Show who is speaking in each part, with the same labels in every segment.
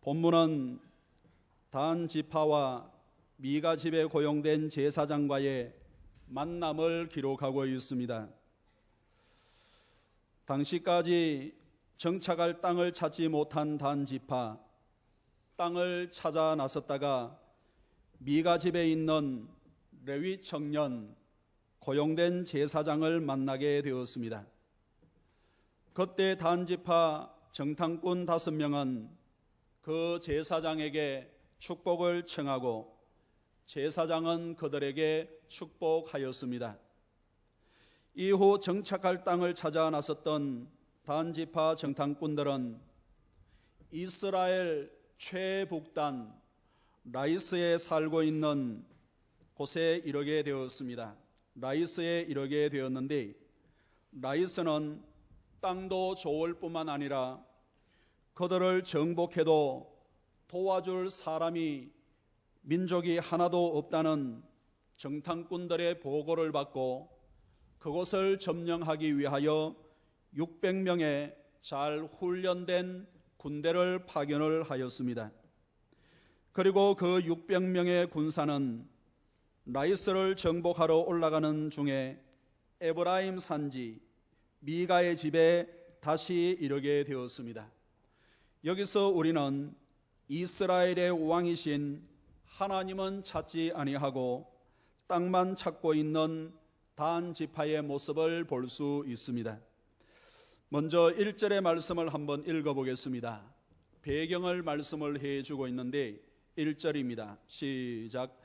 Speaker 1: 본문은 단 지파와 미가 집에 고용된 제사장과의 만남을 기록하고 있습니다. 당시까지 정착할 땅을 찾지 못한 단 지파, 땅을 찾아 나섰다가 미가 집에 있는 레위 청년, 고용된 제사장을 만나게 되었습니다. 그때 단 지파 정탐꾼 5명은 그 제사장에게 축복을 청하고 제사장은 그들에게 축복하였습니다. 이후 정착할 땅을 찾아 나섰던 단 지파 정탐꾼들은 이스라엘 최북단 라이스에 살고 있는 곳에 이르게 되었습니다. 라이스에 이르게 되었는데, 라이스는 땅도 좋을 뿐만 아니라 그들을 정복해도 도와줄 사람이 민족이 하나도 없다는 정탐꾼들의 보고를 받고 그곳을 점령하기 위하여 600명의 잘 훈련된 군대를 파견을 하였습니다. 그리고 그 600명의 군사는 라이스를 정복하러 올라가는 중에 에브라임 산지 미가의 집에 다시 이르게 되었습니다. 여기서 우리는 이스라엘의 왕이신 하나님은 찾지 아니하고 땅만 찾고 있는 단 지파의 모습을 볼 수 있습니다. 먼저 1절의 말씀을 한번 읽어보겠습니다. 배경을 말씀을 해주고 있는데 1절입니다. 시작.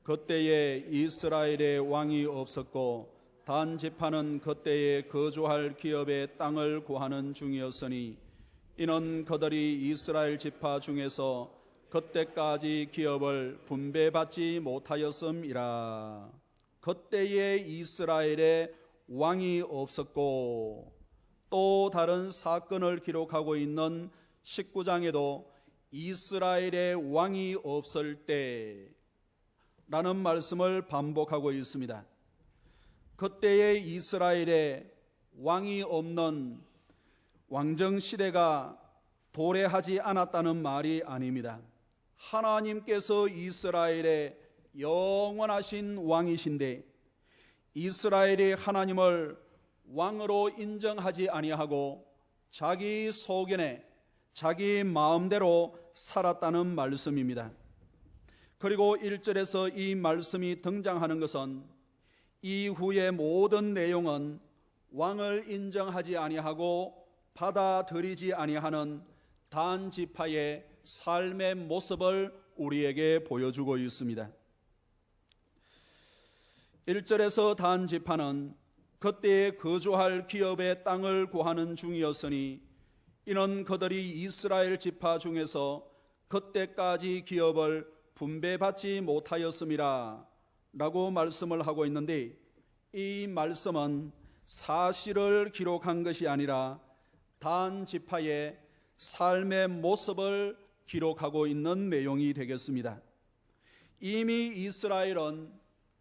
Speaker 1: 그때에 이스라엘의 왕이 없었고 단 지파는 그때에 거주할 기업의 땅을 구하는 중이었으니 이는 그들이 이스라엘 지파 중에서 그때까지 기업을 분배받지 못하였음이라. 그때에 이스라엘에 왕이 없었고, 또 다른 사건을 기록하고 있는 19장에도 이스라엘의 왕이 없을 때 라는 말씀을 반복하고 있습니다. 그때에 이스라엘에 왕이 없는 왕정시대가 도래하지 않았다는 말이 아닙니다. 하나님께서 이스라엘의 영원하신 왕이신데 이스라엘이 하나님을 왕으로 인정하지 아니하고 자기 소견에 자기 마음대로 살았다는 말씀입니다. 그리고 1절에서 이 말씀이 등장하는 것은 이후의 모든 내용은 왕을 인정하지 아니하고 받아들이지 아니하는 단 지파의 삶의 모습을 우리에게 보여주고 있습니다. 1절에서 단 지파는 그때에 거주할 기업의 땅을 구하는 중이었으니 이는 그들이 이스라엘 지파 중에서 그때까지 기업을 분배받지 못하였음이라 라고 말씀을 하고 있는데, 이 말씀은 사실을 기록한 것이 아니라 단 지파의 삶의 모습을 기록하고 있는 내용이 되겠습니다. 이미 이스라엘은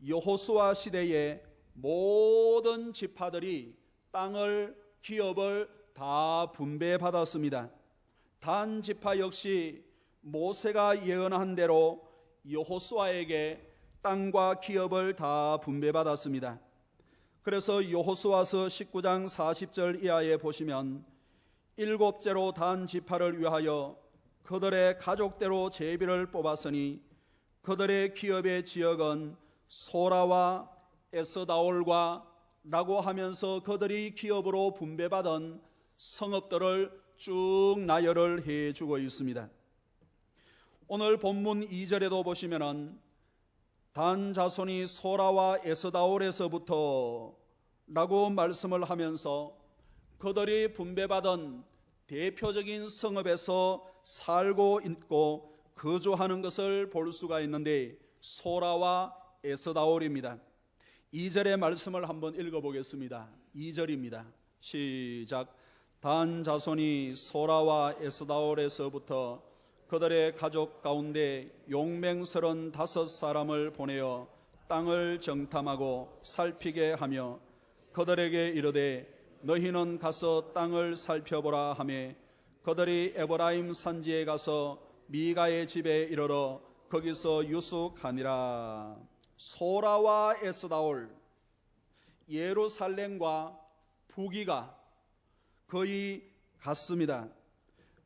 Speaker 1: 여호수아 시대에 모든 지파들이 땅을 기업을 다 분배받았습니다. 단 지파 역시 모세가 예언한 대로 여호수아에게 땅과 기업을 다 분배받았습니다. 그래서 여호수아서 19장 40절 이하에 보시면 7제로 단 지파를 위하여 그들의 가족대로 제비를 뽑았으니 그들의 기업의 지역은 소라와 에스다올과 라고 하면서 그들이 기업으로 분배받은 성읍들을 쭉 나열을 해주고 있습니다. 오늘 본문 2절에도 보시면은 단 자손이 소라와 에스다올에서부터 라고 말씀을 하면서 그들이 분배받은 대표적인 성읍에서 살고 있고 거주하는 것을 볼 수가 있는데, 소라와 에스다올입니다. 2절의 말씀을 한번 읽어보겠습니다. 2절입니다. 시작. 단 자손이 소라와 에스다올에서부터 그들의 가족 가운데 용맹스런 5사람을 보내어 땅을 정탐하고 살피게 하며 그들에게 이르되 너희는 가서 땅을 살펴보라 하매 그들이 에브라임 산지에 가서 미가의 집에 이르러 거기서 유숙하니라. 소라와 에스다올, 예루살렘과 부기가 거의 같습니다.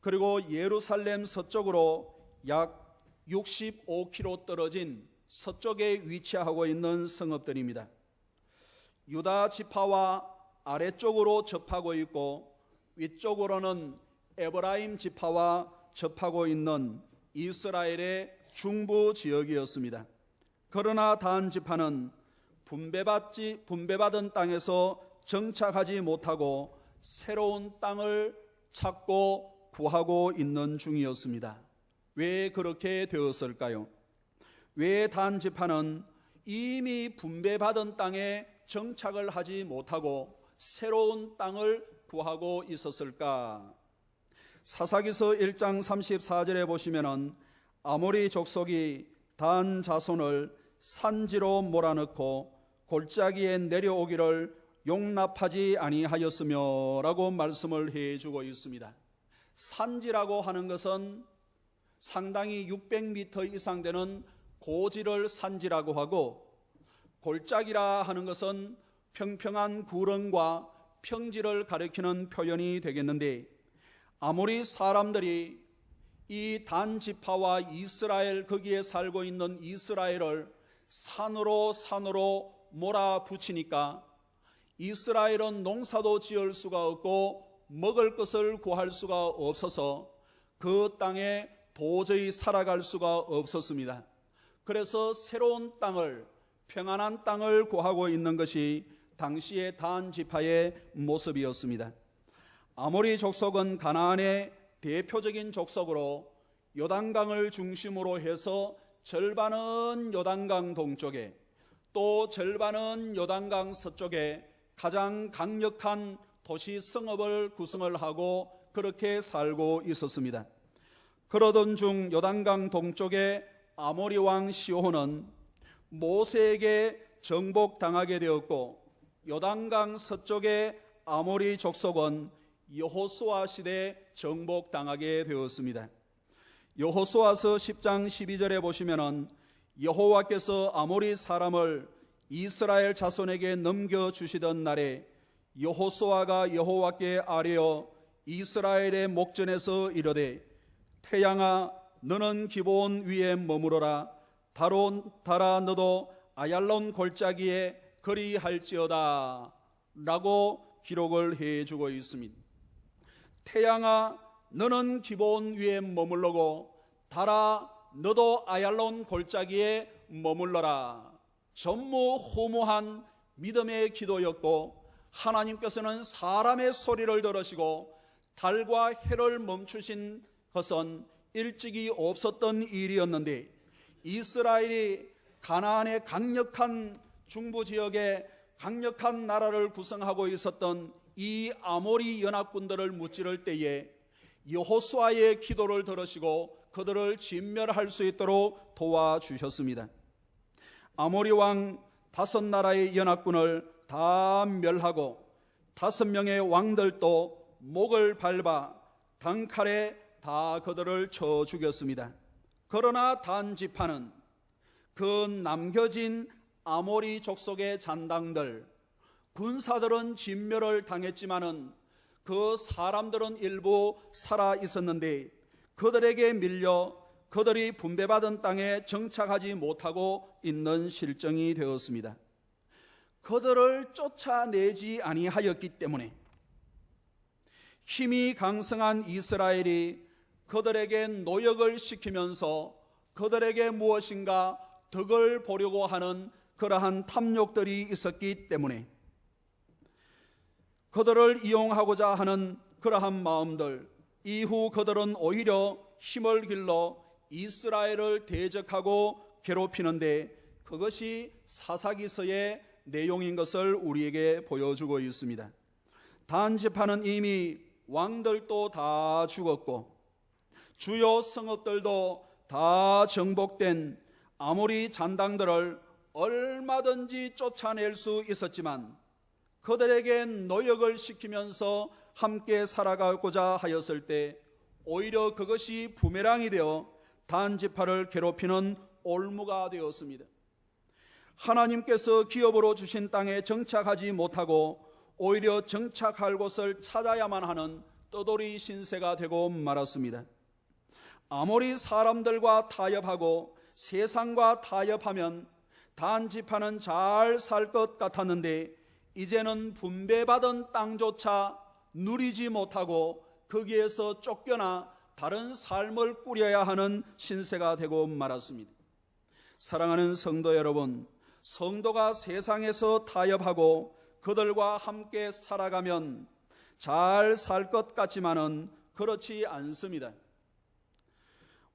Speaker 1: 그리고 예루살렘 서쪽으로 약 65km 떨어진 서쪽에 위치하고 있는 성읍들입니다. 유다 지파와 아래쪽으로 접하고 있고 위쪽으로는 에브라임 지파와 접하고 있는 이스라엘의 중부 지역이었습니다. 그러나 단 지파는 분배받은 땅에서 정착하지 못하고 새로운 땅을 찾고 구하고 있는 중이었습니다. 왜 그렇게 되었을까요? 왜 단 지파는 이미 분배받은 땅에 정착을 하지 못하고 새로운 땅을 구하고 있었을까? 사사기서 1장 34절에 보시면은 아모리 족속이 단 자손을 산지로 몰아넣고 골짜기에 내려오기를 용납하지 아니하였으며 라고 말씀을 해주고 있습니다. 산지라고 하는 것은 상당히 600m 이상 되는 고지를 산지라고 하고, 골짜기라 하는 것은 평평한 구렁과 평지를 가리키는 표현이 되겠는데, 아모리 사람들이 이 단 지파와 이스라엘, 거기에 살고 있는 이스라엘을 산으로 몰아붙이니까 이스라엘은 농사도 지을 수가 없고 먹을 것을 구할 수가 없어서 그 땅에 도저히 살아갈 수가 없었습니다. 그래서 새로운 땅을, 평안한 땅을 구하고 있는 것이 당시의 단 지파의 모습이었습니다. 아모리 족속은 가나안의 대표적인 족속으로 요단강을 중심으로 해서 절반은 요단강 동쪽에, 또 절반은 요단강 서쪽에 가장 강력한 도시 성읍을 구성을 하고 그렇게 살고 있었습니다. 그러던 중 요단강 동쪽의 아모리 왕 시호는 모세에게 정복당하게 되었고, 요단강 서쪽의 아모리 족속은 여호수아 시대에 정복당하게 되었습니다. 여호수아서 10장 12절에 보시면은 여호와께서 아모리 사람을 이스라엘 자손에게 넘겨주시던 날에 여호수아가 여호와께 아뢰어 이스라엘의 목전에서 이르되, 태양아 너는 기브온 위에 머무러라. 달아 너도 아얄론 골짜기에 거리할지어다 라고 기록을 해주고 있습니다. 태양아 너는 기브온 위에 머물러고 달아 너도 아얄론 골짜기에 머물러라. 전무후무한 믿음의 기도였고, 하나님께서는 사람의 소리를 들으시고 달과 해를 멈추신 것은 일찍이 없었던 일이었는데, 이스라엘이 가나안의 강력한 중부 지역에 강력한 나라를 구성하고 있었던 이 아모리 연합군들을 무찌를 때에 여호수아의 기도를 들으시고 그들을 진멸할 수 있도록 도와주셨습니다. 아모리 왕 5나라의 연합군을 다 멸하고 5명의 왕들도 목을 밟아 단칼에 다 그들을 쳐 죽였습니다. 그러나 단 지파는 그 남겨진 아모리 족속의 잔당들, 군사들은 진멸을 당했지만은 그 사람들은 일부 살아 있었는데 그들에게 밀려 그들이 분배받은 땅에 정착하지 못하고 있는 실정이 되었습니다. 그들을 쫓아내지 아니하였기 때문에 힘이 강성한 이스라엘이 그들에게 노역을 시키면서 그들에게 무엇인가 덕을 보려고 하는 그러한 탐욕들이 있었기 때문에 그들을 이용하고자 하는 그러한 마음들, 이후 그들은 오히려 힘을 길러 이스라엘을 대적하고 괴롭히는데 그것이 사사기서의 내용인 것을 우리에게 보여주고 있습니다. 단 지파는 이미 왕들도 다 죽었고 주요 성읍들도 다 정복된 아모리 잔당들을 얼마든지 쫓아낼 수 있었지만 그들에게 노역을 시키면서 함께 살아가고자 하였을 때 오히려 그것이 부메랑이 되어 단 지파를 괴롭히는 올무가 되었습니다. 하나님께서 기업으로 주신 땅에 정착하지 못하고 오히려 정착할 곳을 찾아야만 하는 떠돌이 신세가 되고 말았습니다. 아무리 사람들과 타협하고 세상과 타협하면 단 지파는 잘 살 것 같았는데 이제는 분배받은 땅조차 누리지 못하고 거기에서 쫓겨나 다른 삶을 꾸려야 하는 신세가 되고 말았습니다. 사랑하는 성도 여러분, 성도가 세상에서 타협하고 그들과 함께 살아가면 잘 살 것 같지만은 그렇지 않습니다.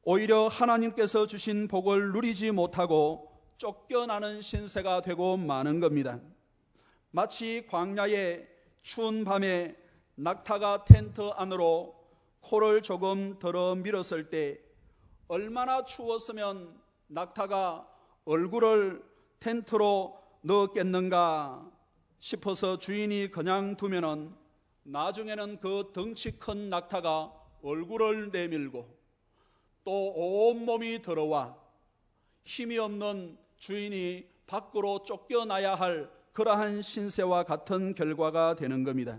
Speaker 1: 오히려 하나님께서 주신 복을 누리지 못하고 쫓겨나는 신세가 되고 마는 겁니다. 마치 광야의 추운 밤에 낙타가 텐트 안으로 코를 조금 덜어 밀었을 때 얼마나 추웠으면 낙타가 얼굴을 텐트로 넣었겠는가 싶어서 주인이 그냥 두면은 나중에는 그 덩치 큰 낙타가 얼굴을 내밀고 또 온몸이 더러워 힘이 없는 주인이 밖으로 쫓겨나야 할 그러한 신세와 같은 결과가 되는 겁니다.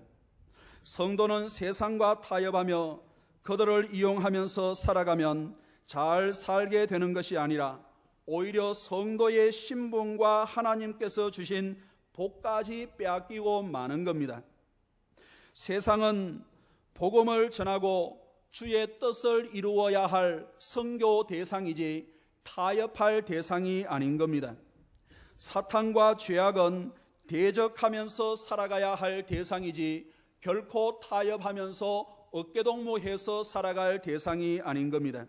Speaker 1: 성도는 세상과 타협하며 그들을 이용하면서 살아가면 잘 살게 되는 것이 아니라 오히려 성도의 신분과 하나님께서 주신 복까지 빼앗기고 마는 겁니다. 세상은 복음을 전하고 주의 뜻을 이루어야 할 선교 대상이지 타협할 대상이 아닌 겁니다. 사탄과 죄악은 대적하면서 살아가야 할 대상이지 결코 타협하면서 어깨동무해서 살아갈 대상이 아닌 겁니다.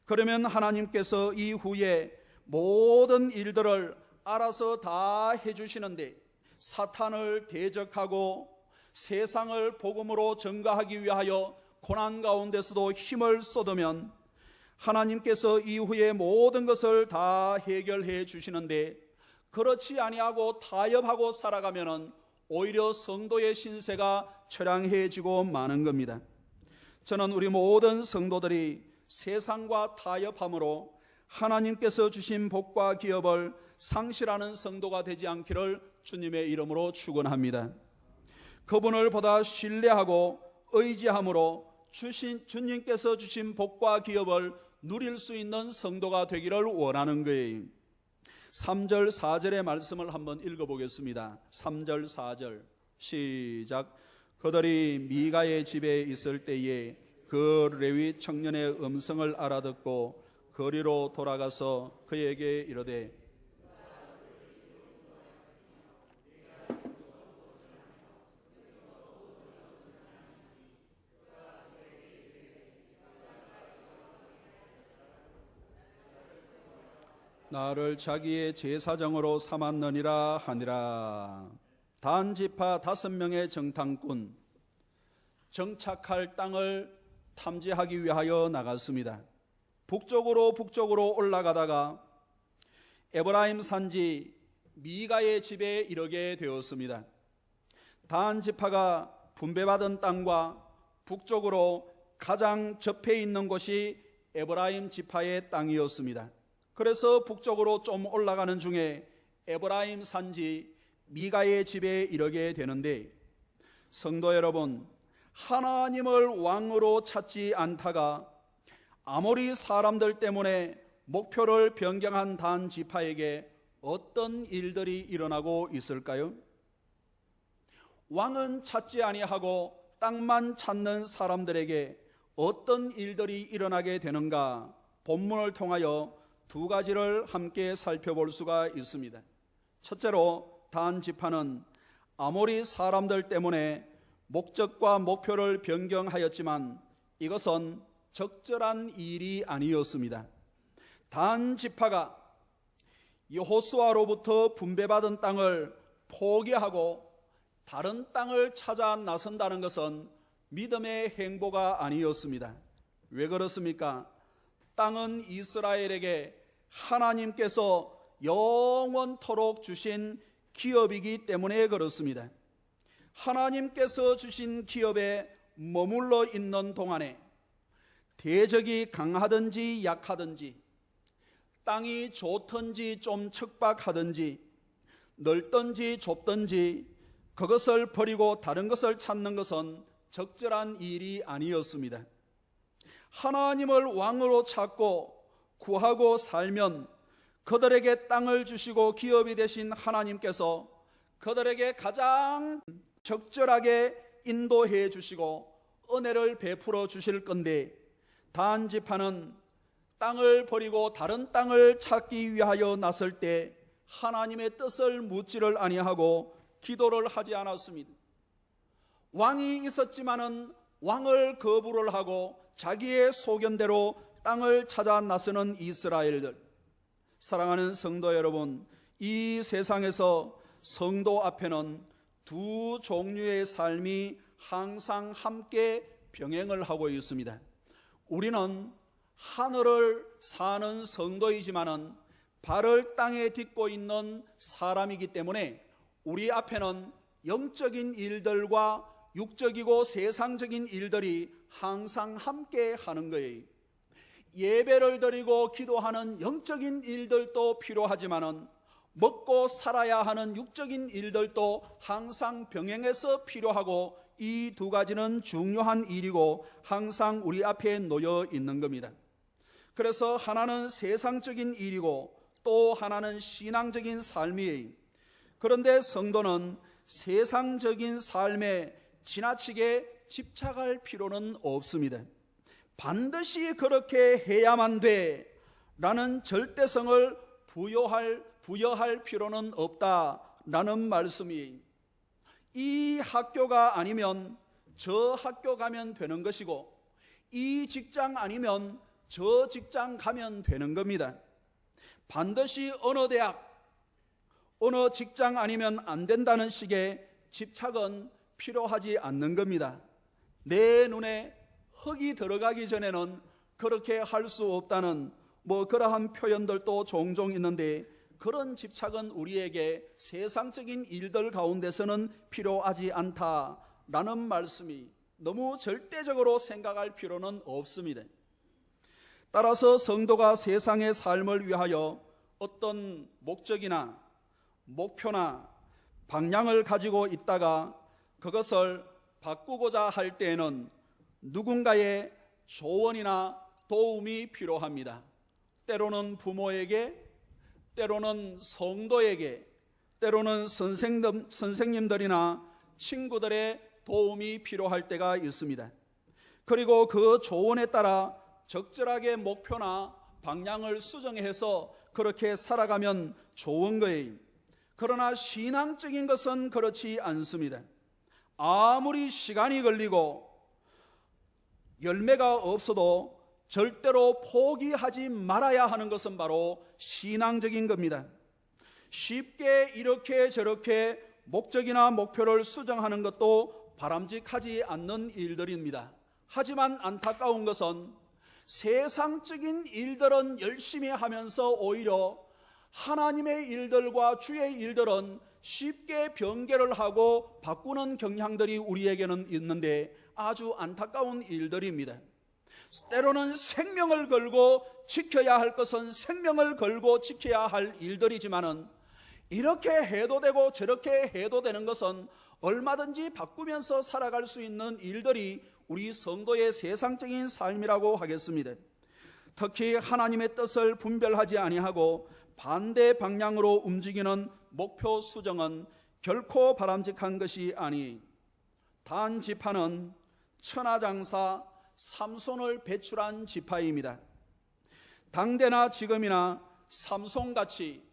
Speaker 1: 그러면 하나님께서 이후에 모든 일들을 알아서 다 해주시는데 사탄을 대적하고 세상을 복음으로 증거하기 위하여 고난 가운데서도 힘을 쏟으면 하나님께서 이후에 모든 것을 다 해결해 주시는데 그렇지 아니하고 타협하고 살아가면 오히려 성도의 신세가 처량해지고 마는 겁니다. 저는 우리 모든 성도들이 세상과 타협함으로 하나님께서 주신 복과 기업을 상실하는 성도가 되지 않기를 주님의 이름으로 축원합니다. 그분을 보다 신뢰하고 의지함으로 주님께서 주신 복과 기업을 누릴 수 있는 성도가 되기를 원하는 거예요. 3절 4절의 말씀을 한번 읽어보겠습니다. 3절 4절 시작. 그들이 미가의 집에 있을 때에 그 레위 청년의 음성을 알아듣고 거리로 돌아가서 그에게 이르되 나를 자기의 제사장으로 삼았느니라 하니라. 단 지파 5명의 정탐꾼 정착할 땅을 탐지하기 위하여 나갔습니다. 북쪽으로 올라가다가 에브라임 산지 미가의 집에 이르게 되었습니다. 단 지파가 분배받은 땅과 북쪽으로 가장 접해 있는 곳이 에브라임 지파의 땅이었습니다. 그래서 북쪽으로 좀 올라가는 중에 에브라임 산지 미가의 집에 이르게 되는데, 성도 여러분, 하나님을 왕으로 찾지 않다가 아모리 사람들 때문에 목표를 변경한 단 지파에게 어떤 일들이 일어나고 있을까요? 왕은 찾지 아니하고 땅만 찾는 사람들에게 어떤 일들이 일어나게 되는가, 본문을 통하여 2가지를 함께 살펴볼 수가 있습니다. 첫째로 단 지파는 아모리 사람들 때문에 목적과 목표를 변경하였지만 이것은 적절한 일이 아니었습니다. 단 지파가 여호수아로부터 분배받은 땅을 포기하고 다른 땅을 찾아 나선다는 것은 믿음의 행보가 아니었습니다. 왜 그렇습니까? 땅은 이스라엘에게 하나님께서 영원토록 주신 기업이기 때문에 그렇습니다. 하나님께서 주신 기업에 머물러 있는 동안에 대적이 강하든지 약하든지, 땅이 좋든지 좀 척박하든지, 넓든지 좁든지 그것을 버리고 다른 것을 찾는 것은 적절한 일이 아니었습니다. 하나님을 왕으로 찾고 구하고 살면 그들에게 땅을 주시고 기업이 되신 하나님께서 그들에게 가장 적절하게 인도해 주시고 은혜를 베풀어 주실 건데, 단 지파는 땅을 버리고 다른 땅을 찾기 위하여 나설 때 하나님의 뜻을 묻지를 아니하고 기도를 하지 않았습니다. 왕이 있었지만은 왕을 거부를 하고 자기의 소견대로 땅을 찾아 나서는 이스라엘들. 사랑하는 성도 여러분, 이 세상에서 성도 앞에는 두 종류의 삶이 항상 함께 병행을 하고 있습니다. 우리는 하늘을 사는 성도이지만은 발을 땅에 딛고 있는 사람이기 때문에 우리 앞에는 영적인 일들과 육적이고 세상적인 일들이 항상 함께 하는 거예요. 예배를 드리고 기도하는 영적인 일들도 필요하지만은 먹고 살아야 하는 육적인 일들도 항상 병행해서 필요하고, 이 두 가지는 중요한 일이고 항상 우리 앞에 놓여 있는 겁니다. 그래서 하나는 세상적인 일이고 또 하나는 신앙적인 삶이에요. 그런데 성도는 세상적인 삶에 지나치게 집착할 필요는 없습니다. 반드시 그렇게 해야만 돼 라는 절대성을 부여할 필요는 없다라는 말씀이, 이 학교가 아니면 저 학교 가면 되는 것이고 이 직장 아니면 저 직장 가면 되는 겁니다. 반드시 어느 대학, 어느 직장 아니면 안 된다는 식의 집착은 필요하지 않는 겁니다. 내 눈에 흙이 들어가기 전에는 그렇게 할 수 없다는 그러한 표현들도 종종 있는데, 그런 집착은 우리에게 세상적인 일들 가운데서는 필요하지 않다라는 말씀이 너무 절대적으로 생각할 필요는 없습니다. 따라서 성도가 세상의 삶을 위하여 어떤 목적이나 목표나 방향을 가지고 있다가 그것을 바꾸고자 할 때에는 누군가의 조언이나 도움이 필요합니다. 때로는 부모에게, 때로는 성도에게, 때로는 선생님들이나 친구들의 도움이 필요할 때가 있습니다. 그리고 그 조언에 따라 적절하게 목표나 방향을 수정해서 그렇게 살아가면 좋은 거예요. 그러나 신앙적인 것은 그렇지 않습니다. 아무리 시간이 걸리고 열매가 없어도 절대로 포기하지 말아야 하는 것은 바로 신앙적인 겁니다. 쉽게 이렇게 저렇게 목적이나 목표를 수정하는 것도 바람직하지 않는 일들입니다. 하지만 안타까운 것은 세상적인 일들은 열심히 하면서 오히려 하나님의 일들과 주의 일들은 쉽게 변개를 하고 바꾸는 경향들이 우리에게는 있는데 아주 안타까운 일들입니다. 때로는 생명을 걸고 지켜야 할 것은 생명을 걸고 지켜야 할 일들이지만은 이렇게 해도 되고 저렇게 해도 되는 것은 얼마든지 바꾸면서 살아갈 수 있는 일들이 우리 성도의 세상적인 삶이라고 하겠습니다. 특히 하나님의 뜻을 분별하지 아니하고 반대 방향으로 움직이는 목표 수정은 결코 바람직한 것이 아니, 단 지파는 천하장사 삼손을 배출한 지파입니다. 당대나 지금이나 삼손같이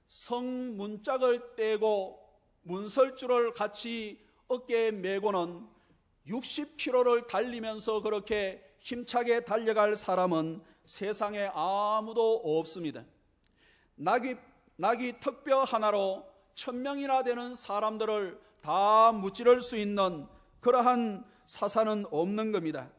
Speaker 1: 성문짝을 떼고 문설주를 같이 어깨에 메고는 60km를 달리면서 그렇게 힘차게 달려갈 사람은 세상에 아무도 없습니다. 낙이 턱뼈 하나로 1000명이나 되는 사람들을 다 무찌를 수 있는 그러한 사사는 없는 겁니다.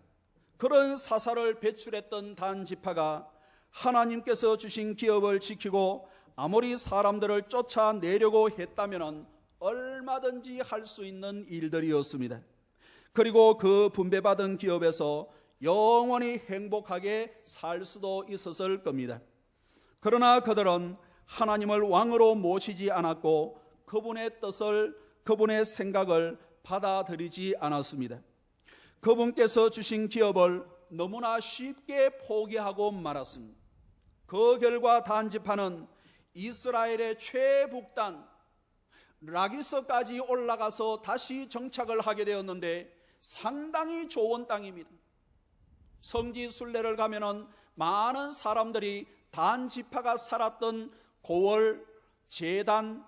Speaker 1: 그런 사사를 배출했던 단 지파가 하나님께서 주신 기업을 지키고 아무리 사람들을 쫓아내려고 했다면 얼마든지 할 수 있는 일들이었습니다. 그리고 그 분배받은 기업에서 영원히 행복하게 살 수도 있었을 겁니다. 그러나 그들은 하나님을 왕으로 모시지 않았고 그분의 뜻을, 그분의 생각을 받아들이지 않았습니다. 그분께서 주신 기업을 너무나 쉽게 포기하고 말았습니다. 그 결과 단 지파는 이스라엘의 최북단 라기스까지 올라가서 다시 정착을 하게 되었는데 상당히 좋은 땅입니다. 성지 순례를 가면은 많은 사람들이 단 지파가 살았던 고을, 제단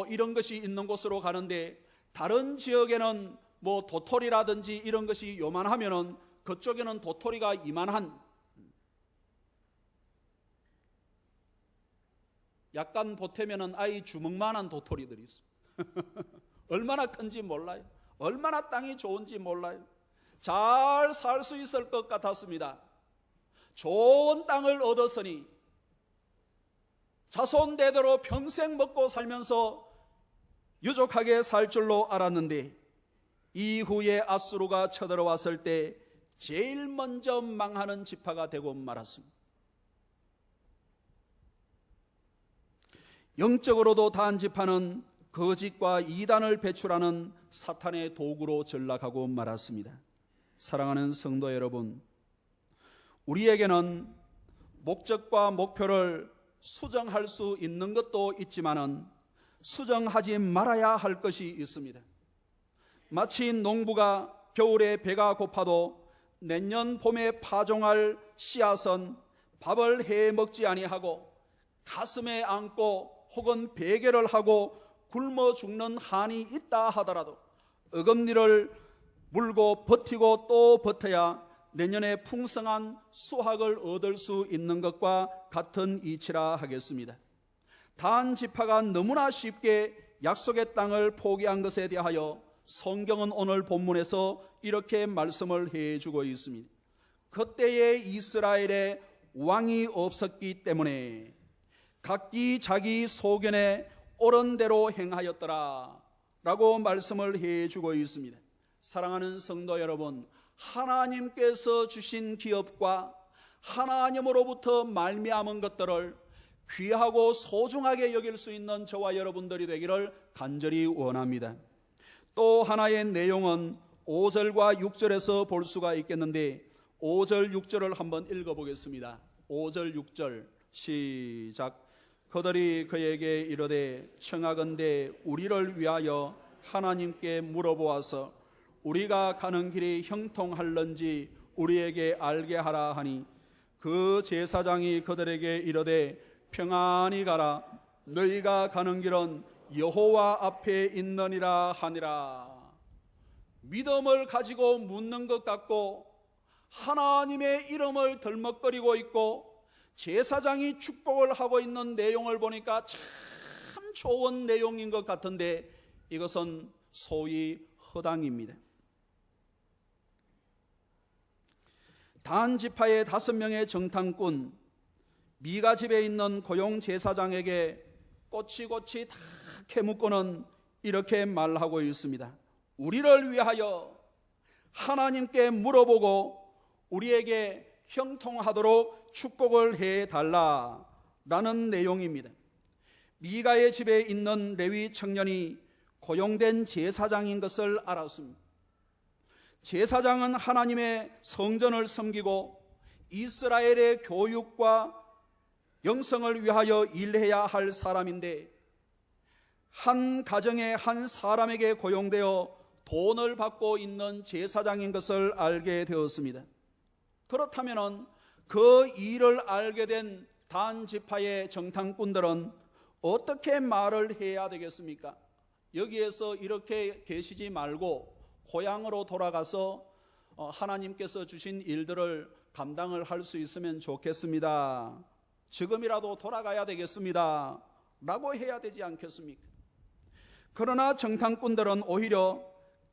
Speaker 1: 이런 것이 있는 곳으로 가는데, 다른 지역에는 도토리라든지 이런 것이 요만하면은 그쪽에는 도토리가 이만한, 약간 보태면은 아이 주먹만한 도토리들이 있어요. 얼마나 큰지 몰라요. 얼마나 땅이 좋은지 몰라요. 잘 살 수 있을 것 같았습니다. 좋은 땅을 얻었으니 자손 대대로 평생 먹고 살면서 유족하게 살 줄로 알았는데, 이후에 아수르가 쳐들어왔을 때 제일 먼저 망하는 지파가 되고 말았습니다. 영적으로도 단 지파는 거짓과 이단을 배출하는 사탄의 도구로 전락하고 말았습니다. 사랑하는 성도 여러분, 우리에게는 목적과 목표를 수정할 수 있는 것도 있지만은 수정하지 말아야 할 것이 있습니다. 마치 농부가 겨울에 배가 고파도 내년 봄에 파종할 씨앗은 밥을 해 먹지 아니하고 가슴에 안고 혹은 베개를 하고 굶어 죽는 한이 있다 하더라도 어금니를 물고 버티고 또 버텨야 내년에 풍성한 수확을 얻을 수 있는 것과 같은 이치라 하겠습니다. 단 지파가 너무나 쉽게 약속의 땅을 포기한 것에 대하여 성경은 오늘 본문에서 이렇게 말씀을 해주고 있습니다. 그때에 이스라엘에 왕이 없었기 때문에 각기 자기 소견에 옳은 대로 행하였더라 라고 말씀을 해주고 있습니다. 사랑하는 성도 여러분, 하나님께서 주신 기업과 하나님으로부터 말미암은 것들을 귀하고 소중하게 여길 수 있는 저와 여러분들이 되기를 간절히 원합니다. 또 하나의 내용은 5절과 6절에서 볼 수가 있겠는데, 5절 6절을 한번 읽어보겠습니다. 5절 6절 시작. 그들이 그에게 이르되 청하건대 우리를 위하여 하나님께 물어보아서 우리가 가는 길이 형통할런지 우리에게 알게 하라 하니, 그 제사장이 그들에게 이르되 평안히 가라, 너희가 가는 길은 여호와 앞에 있느니라 하니라. 믿음을 가지고 묻는 것 같고 하나님의 이름을 덜먹거리고 있고 제사장이 축복을 하고 있는 내용을 보니까 참 좋은 내용인 것 같은데 이것은 소위 허당입니다. 단 지파의 5명의 정탐꾼 미가 집에 있는 고용 제사장에게 꼬치꼬치 다 캐묻고는 이렇게 말하고 있습니다. 우리를 위하여 하나님께 물어보고 우리에게 형통하도록 축복을 해달라라는 내용입니다. 미가의 집에 있는 레위 청년이 고용된 제사장인 것을 알았습니다. 제사장은 하나님의 성전을 섬기고 이스라엘의 교육과 영성을 위하여 일해야 할 사람인데, 한 가정의 한 사람에게 고용되어 돈을 받고 있는 제사장인 것을 알게 되었습니다. 그렇다면 그 일을 알게 된 단 지파의 정탐꾼들은 어떻게 말을 해야 되겠습니까? 여기에서 이렇게 계시지 말고 고향으로 돌아가서 하나님께서 주신 일들을 감당을 할 수 있으면 좋겠습니다. 지금이라도 돌아가야 되겠습니다 라고 해야 되지 않겠습니까? 그러나 정탐꾼들은 오히려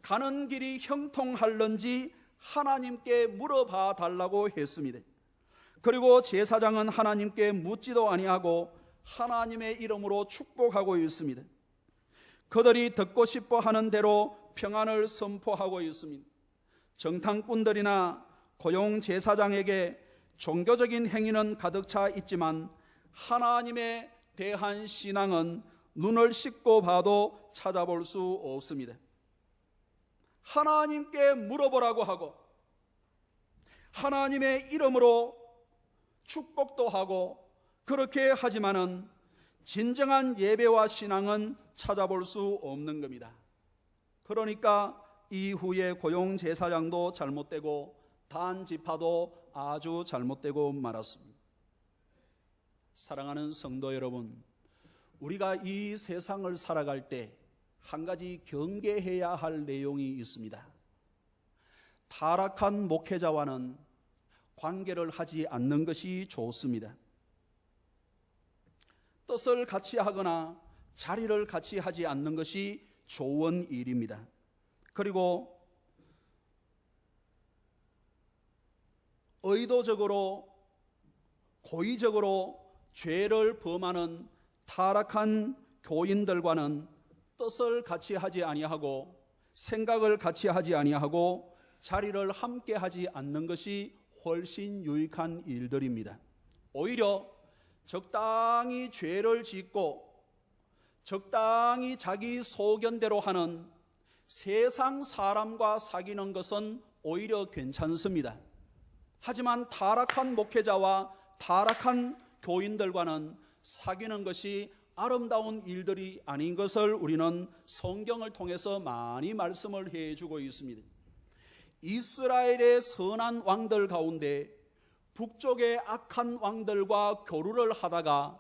Speaker 1: 가는 길이 형통할런지 하나님께 물어봐 달라고 했습니다. 그리고 제사장은 하나님께 묻지도 아니하고 하나님의 이름으로 축복하고 있습니다. 그들이 듣고 싶어 하는 대로 평안을 선포하고 있습니다. 정탐꾼들이나 고용 제사장에게 종교적인 행위는 가득 차 있지만 하나님에 대한 신앙은 눈을 씻고 봐도 찾아볼 수 없습니다. 하나님께 물어보라고 하고 하나님의 이름으로 축복도 하고 그렇게 하지만은 진정한 예배와 신앙은 찾아볼 수 없는 겁니다. 그러니까 이후에 고용 제사장도 잘못되고 단 지파도 아주 잘못되고 말았습니다. 사랑하는 성도 여러분, 우리가 이 세상을 살아갈 때 한 가지 경계해야 할 내용이 있습니다. 타락한 목회자와는 관계를 하지 않는 것이 좋습니다. 뜻을 같이 하거나 자리를 같이 하지 않는 것이 좋은 일입니다. 그리고 의도적으로 고의적으로 죄를 범하는 타락한 교인들과는 뜻을 같이 하지 아니하고 생각을 같이 하지 아니하고 자리를 함께 하지 않는 것이 훨씬 유익한 일들입니다. 오히려 적당히 죄를 짓고 적당히 자기 소견대로 하는 세상 사람과 사귀는 것은 오히려 괜찮습니다. 하지만 타락한 목회자와 타락한 교인들과는 사귀는 것이 아름다운 일들이 아닌 것을 우리는 성경을 통해서 많이 말씀을 해주고 있습니다. 이스라엘의 선한 왕들 가운데 북쪽의 악한 왕들과 교류를 하다가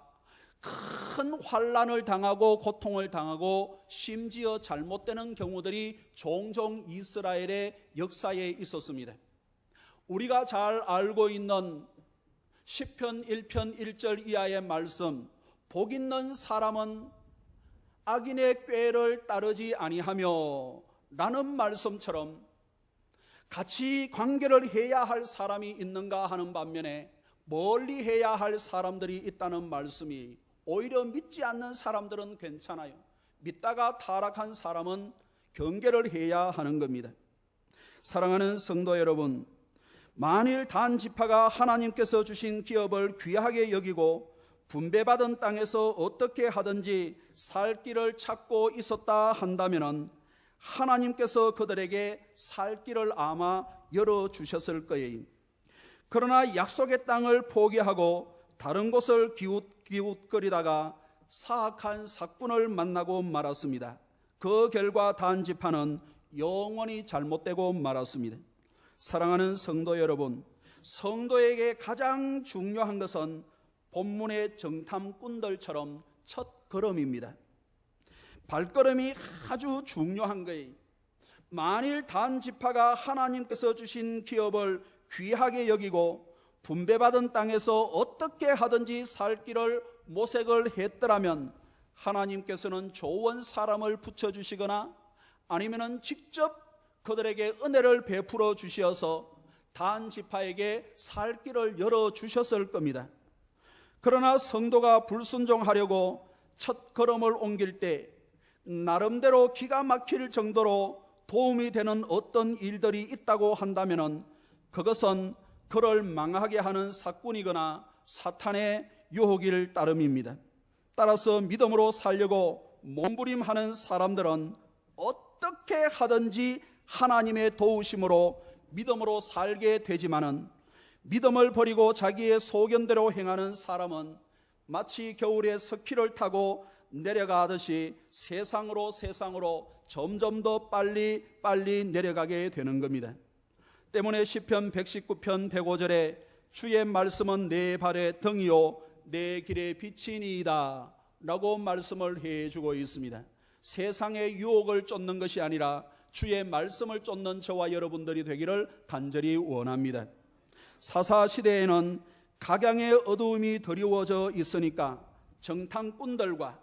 Speaker 1: 큰 환난을 당하고 고통을 당하고 심지어 잘못되는 경우들이 종종 이스라엘의 역사에 있었습니다. 우리가 잘 알고 있는 시편 1편 1절 이하의 말씀, 복 있는 사람은 악인의 꾀를 따르지 아니하며 라는 말씀처럼 같이 관계를 해야 할 사람이 있는가 하는 반면에 멀리 해야 할 사람들이 있다는 말씀이 오히려 믿지 않는 사람들은 괜찮아요. 믿다가 타락한 사람은 경계를 해야 하는 겁니다. 사랑하는 성도 여러분, 만일 단 지파가 하나님께서 주신 기업을 귀하게 여기고 분배받은 땅에서 어떻게 하든지 살 길을 찾고 있었다 한다면 하나님께서 그들에게 살 길을 아마 열어주셨을 거예요. 그러나 약속의 땅을 포기하고 다른 곳을 기웃거리다가 사악한 사꾼을 만나고 말았습니다. 그 결과 단 지파는 영원히 잘못되고 말았습니다. 사랑하는 성도 여러분, 성도에게 가장 중요한 것은 본문의 정탐꾼들처럼 첫 걸음입니다. 발걸음이 아주 중요한 거예요. 만일 단 지파가 하나님께서 주신 기업을 귀하게 여기고 분배받은 땅에서 어떻게 하든지 살 길을 모색을 했더라면 하나님께서는 좋은 사람을 붙여주시거나 아니면 직접 그들에게 은혜를 베풀어 주셔서 단 지파에게 살 길을 열어주셨을 겁니다. 그러나 성도가 불순종하려고 첫 걸음을 옮길 때 나름대로 기가 막힐 정도로 도움이 되는 어떤 일들이 있다고 한다면 그것은 그를 망하게 하는 사꾼이거나 사탄의 유혹일 따름입니다. 따라서 믿음으로 살려고 몸부림하는 사람들은 어떻게 하든지 하나님의 도우심으로 믿음으로 살게 되지만은 믿음을 버리고 자기의 소견대로 행하는 사람은 마치 겨울에 스키를 타고 내려가듯이 세상으로 점점 더 빨리 내려가게 되는 겁니다. 때문에 시편 119편 105절에 주의 말씀은 내 발의 등이요 내 길의 빛이니이다 라고 말씀을 해주고 있습니다. 세상의 유혹을 쫓는 것이 아니라 주의 말씀을 쫓는 저와 여러분들이 되기를 간절히 원합니다. 사사시대에는 각양의 어두움이 드리워져 있으니까 정탐꾼들과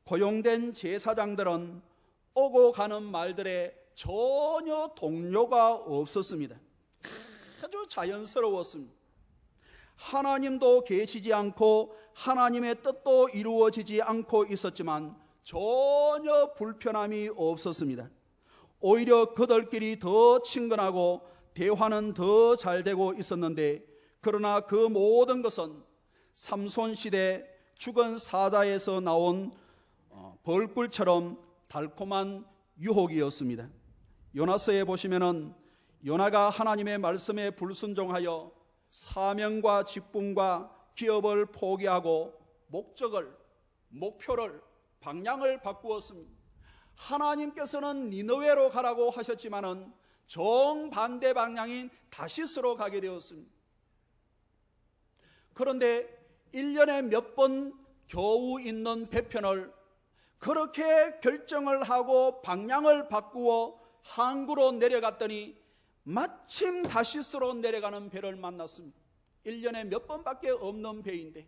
Speaker 1: 고용된 제사장들은 오고 가는 말들에 전혀 동료가 없었습니다. 아주 자연스러웠습니다. 하나님도 계시지 않고 하나님의 뜻도 이루어지지 않고 있었지만 전혀 불편함이 없었습니다. 오히려 그들끼리 더 친근하고 대화는 더 잘 되고 있었는데, 그러나 그 모든 것은 삼손 시대 죽은 사자에서 나온 벌꿀처럼 달콤한 유혹이었습니다. 요나서에 보시면은 요나가 하나님의 말씀에 불순종하여 사명과 직분과 기업을 포기하고 목표를 방향을 바꾸었습니다. 하나님께서는 니느웨로 가라고 하셨지만은 정반대 방향인 다시스로 가게 되었습니다. 그런데 1년에 몇 번 겨우 있는 배편을 그렇게 결정을 하고 방향을 바꾸어 항구로 내려갔더니 마침 다시스로 내려가는 배를 만났습니다. 1년에 몇 번밖에 없는 배인데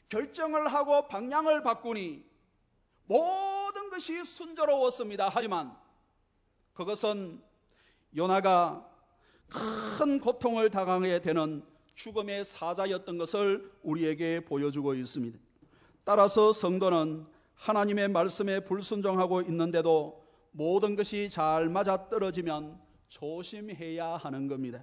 Speaker 1: 결정을 하고 방향을 바꾸니 모든 것이 순조로웠습니다. 하지만 그것은 요나가 큰 고통을 당하게 되는 죽음의 사자였던 것을 우리에게 보여주고 있습니다. 따라서 성도는 하나님의 말씀에 불순종하고 있는데도 모든 것이 잘 맞아떨어지면 조심해야 하는 겁니다.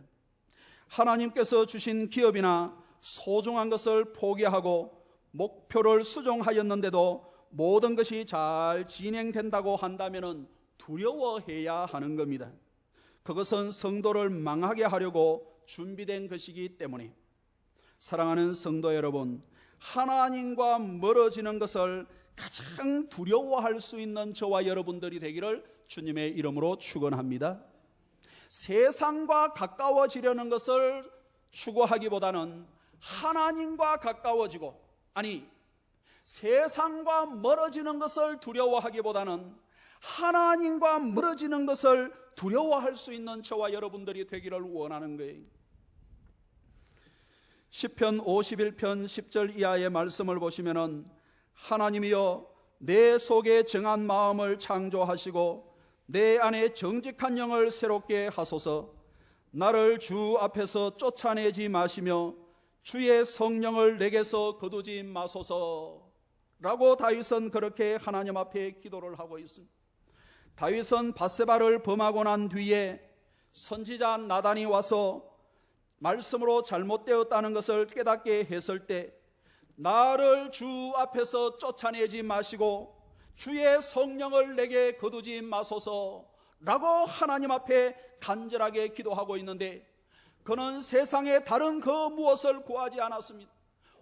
Speaker 1: 하나님께서 주신 기업이나 소중한 것을 포기하고 목표를 수정하였는데도 모든 것이 잘 진행된다고 한다면 두려워해야 하는 겁니다. 그것은 성도를 망하게 하려고 준비된 것이기 때문에, 사랑하는 성도 여러분, 하나님과 멀어지는 것을 가장 두려워할 수 있는 저와 여러분들이 되기를 주님의 이름으로 축원합니다. 세상과 가까워지려는 것을 추구하기보다는 하나님과 가까워지고, 세상과 멀어지는 것을 두려워하기보다는 하나님과 멀어지는 것을 두려워할 수 있는 저와 여러분들이 되기를 원하는 거예요. 시편 51편 10절 이하의 말씀을 보시면은 하나님이여 내 속에 정한 마음을 창조하시고 내 안에 정직한 영을 새롭게 하소서. 나를 주 앞에서 쫓아내지 마시며 주의 성령을 내게서 거두지 마소서 라고 다윗은 그렇게 하나님 앞에 기도를 하고 있습니다. 다윗은 밧세바를 범하고 난 뒤에 선지자 나단이 와서 말씀으로 잘못되었다는 것을 깨닫게 했을 때 나를 주 앞에서 쫓아내지 마시고 주의 성령을 내게 거두지 마소서 라고 하나님 앞에 간절하게 기도하고 있는데, 그는 세상에 다른 그 무엇을 구하지 않았습니다.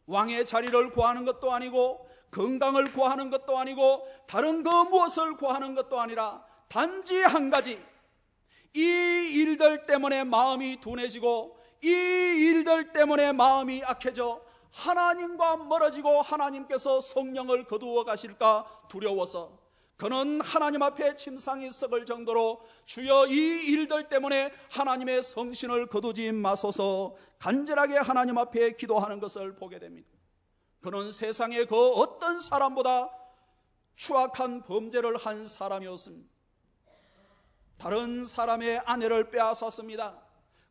Speaker 1: 왕의 자리를 구하는 것도 아니고 건강을 구하는 것도 아니고 다른 그 무엇을 구하는 것도 아니라 단지 한 가지, 이 일들 때문에 마음이 둔해지고 이 일들 때문에 마음이 악해져 하나님과 멀어지고 하나님께서 성령을 거두어 가실까 두려워서 그는 하나님 앞에 침상이 썩을 정도로 주여 이 일들 때문에 하나님의 성신을 거두지 마소서 간절하게 하나님 앞에 기도하는 것을 보게 됩니다. 그는 세상의 그 어떤 사람보다 추악한 범죄를 한 사람이었습니다. 다른 사람의 아내를 빼앗았습니다.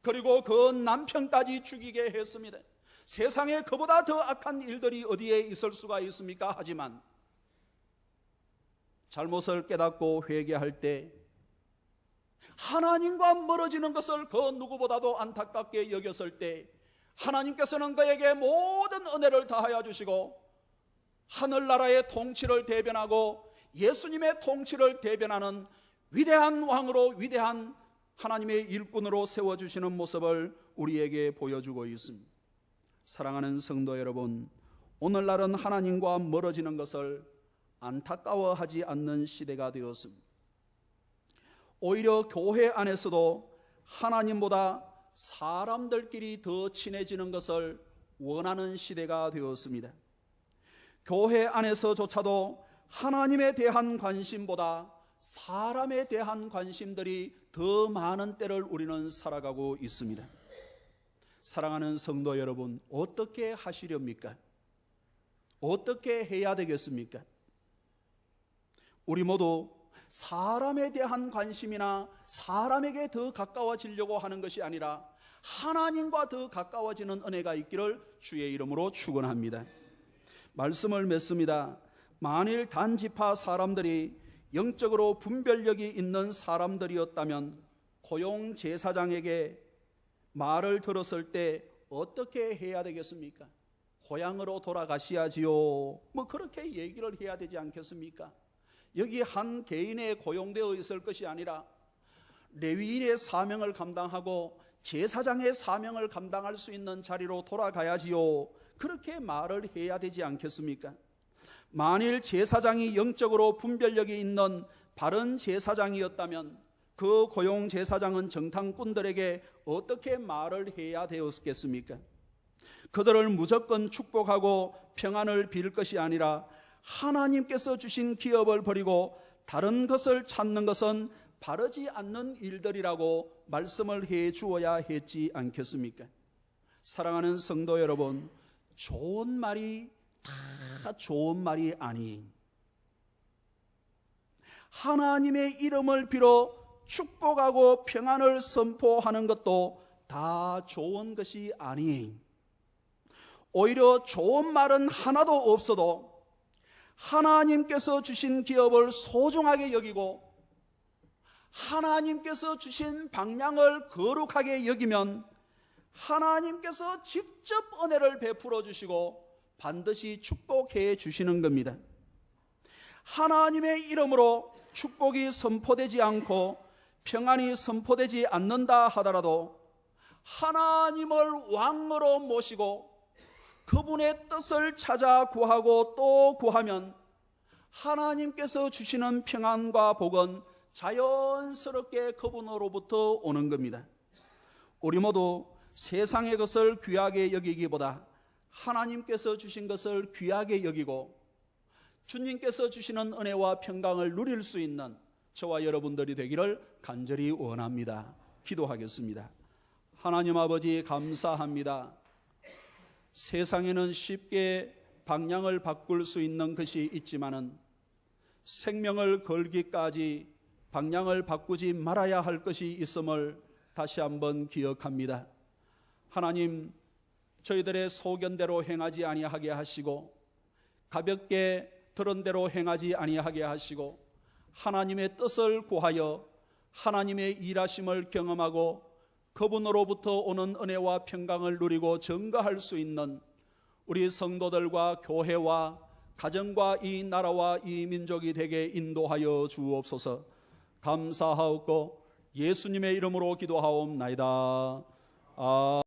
Speaker 1: 그리고 그 남편까지 죽이게 했습니다. 세상에 그보다 더 악한 일들이 어디에 있을 수가 있습니까? 하지만 잘못을 깨닫고 회개할 때 하나님과 멀어지는 것을 그 누구보다도 안타깝게 여겼을 때 하나님께서는 그에게 모든 은혜를 다하여 주시고 하늘나라의 통치를 대변하고 예수님의 통치를 대변하는 위대한 왕으로, 위대한 하나님의 일꾼으로 세워주시는 모습을 우리에게 보여주고 있습니다. 사랑하는 성도 여러분, 오늘날은 하나님과 멀어지는 것을 안타까워하지 않는 시대가 되었습니다. 오히려 교회 안에서도 하나님보다 사람들끼리 더 친해지는 것을 원하는 시대가 되었습니다. 교회 안에서조차도 하나님에 대한 관심보다 사람에 대한 관심들이 더 많은 때를 우리는 살아가고 있습니다. 사랑하는 성도 여러분, 어떻게 하시렵니까? 어떻게 해야 되겠습니까? 우리 모두 사람에 대한 관심이나 사람에게 더 가까워지려고 하는 것이 아니라 하나님과 더 가까워지는 은혜가 있기를 주의 이름으로 축원합니다. 말씀을 맺습니다. 만일 단지파 사람들이 영적으로 분별력이 있는 사람들이었다면 고용 제사장에게 말을 들었을 때 어떻게 해야 되겠습니까? 고향으로 돌아가셔야지요. 뭐 그렇게 얘기를 해야 되지 않겠습니까? 여기 한 개인에 고용되어 있을 것이 아니라 레위인의 사명을 감당하고 제사장의 사명을 감당할 수 있는 자리로 돌아가야지요. 그렇게 말을 해야 되지 않겠습니까? 만일 제사장이 영적으로 분별력이 있는 바른 제사장이었다면 그 고용 제사장은 정탐꾼들에게 어떻게 말을 해야 되었겠습니까? 그들을 무조건 축복하고 평안을 빌 것이 아니라 하나님께서 주신 기업을 버리고 다른 것을 찾는 것은 바르지 않는 일들이라고 말씀을 해 주어야 했지 않겠습니까? 사랑하는 성도 여러분, 좋은 말이 다 좋은 말이 아닌, 하나님의 이름을 빌어 축복하고 평안을 선포하는 것도 다 좋은 것이 아닌, 오히려 좋은 말은 하나도 없어도 하나님께서 주신 기업을 소중하게 여기고 하나님께서 주신 방향을 거룩하게 여기면 하나님께서 직접 은혜를 베풀어 주시고 반드시 축복해 주시는 겁니다. 하나님의 이름으로 축복이 선포되지 않고 평안이 선포되지 않는다 하더라도 하나님을 왕으로 모시고 그분의 뜻을 찾아 구하고 또 구하면 하나님께서 주시는 평안과 복은 자연스럽게 그분으로부터 오는 겁니다. 우리 모두 세상의 것을 귀하게 여기기보다 하나님께서 주신 것을 귀하게 여기고 주님께서 주시는 은혜와 평강을 누릴 수 있는 저와 여러분들이 되기를 간절히 원합니다. 기도하겠습니다. 하나님 아버지, 감사합니다. 세상에는 쉽게 방향을 바꿀 수 있는 것이 있지만은 생명을 걸기까지 방향을 바꾸지 말아야 할 것이 있음을 다시 한번 기억합니다. 하나님, 저희들의 소견대로 행하지 아니하게 하시고 가볍게 들은 대로 행하지 아니하게 하시고 하나님의 뜻을 구하여 하나님의 일하심을 경험하고 그분으로부터 오는 은혜와 평강을 누리고 증거할 수 있는 우리 성도들과 교회와 가정과 이 나라와 이 민족이 되게 인도하여 주옵소서. 감사하옵고 예수님의 이름으로 기도하옵나이다.